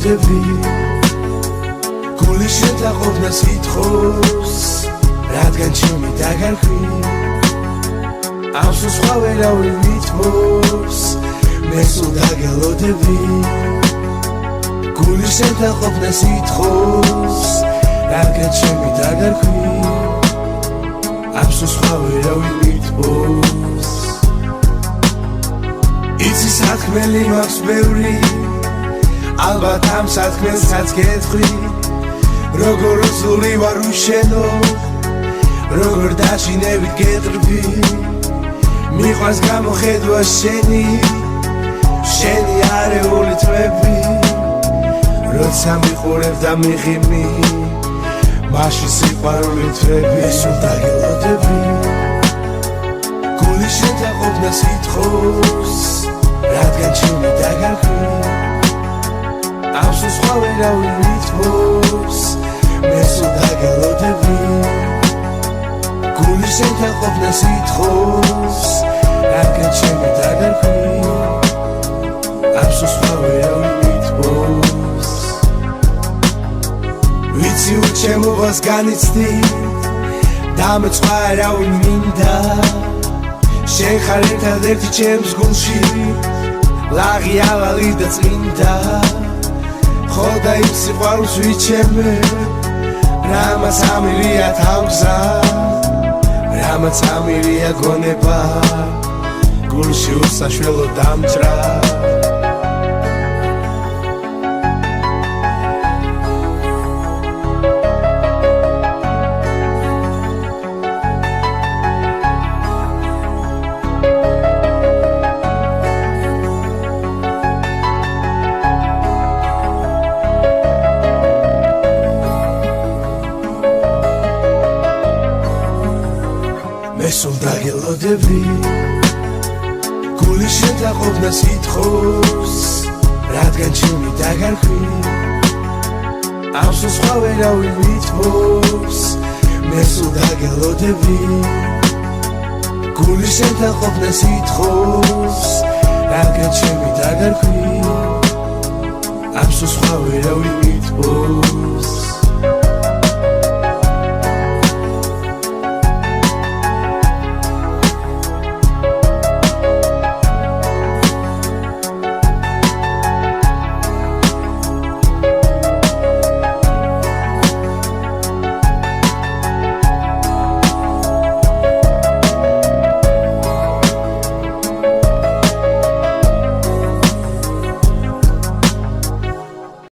დაგელოდები გული შეთაყოფნა სიტყვის რადგან ჩემი დაგარქვი ამსო სხვა ვერავინ მითმობს მე სულ დაგელოდები გული შეთაყოფნა სიტყვის რადგან ჩემი დაგარქვი ამსო სხვა ვერავინ მითმობს იცი საქმელი მაქვს ბევრი ალბათ ამ საქმელსაც გეტყვი როგორ უძლი ვარ უშენო როგორ დაშინებით გეტრბი მიყვარს გამოხედვა შენი არეული თვები როცა მიყურებ და მიღიმი მაშინ სიყვარული თვები სულ დაგელოდები გული შეთაყოფნა სიტყვის რადგან ჩემი დაგარქვი ამსო სხვა ვერავინ მითმობს მე სულ დაგელოდები გული შეთაყოფნა სიტყვის რადგან ჩემი დაგარქვი ამსო სხვა ვერავინ მითმობს ვიცი უჩემობას განიცდი და მეცვა ერავინ მინდა შენ ხარ ერთადერთი ჩემს გულში ლაღი ავალი და წმინდა ხო და იმ სიყვარულს ვიჩემე რამაც ამირია თავგზა რამაც ამირია გონება გულში უსაშველო დამჭრა მე სულ დაგელოდები გული შეთაყოფნა სიტყვის რადგან ჩემი დაგარქვი ამსო სხვა ვერავინ მითმობს მე სულ დაგელოდები გული შეთაყოფნა სიტყვის რადგან ჩემი დაგარქვი ამსო სხვა ვერავინ მითმობს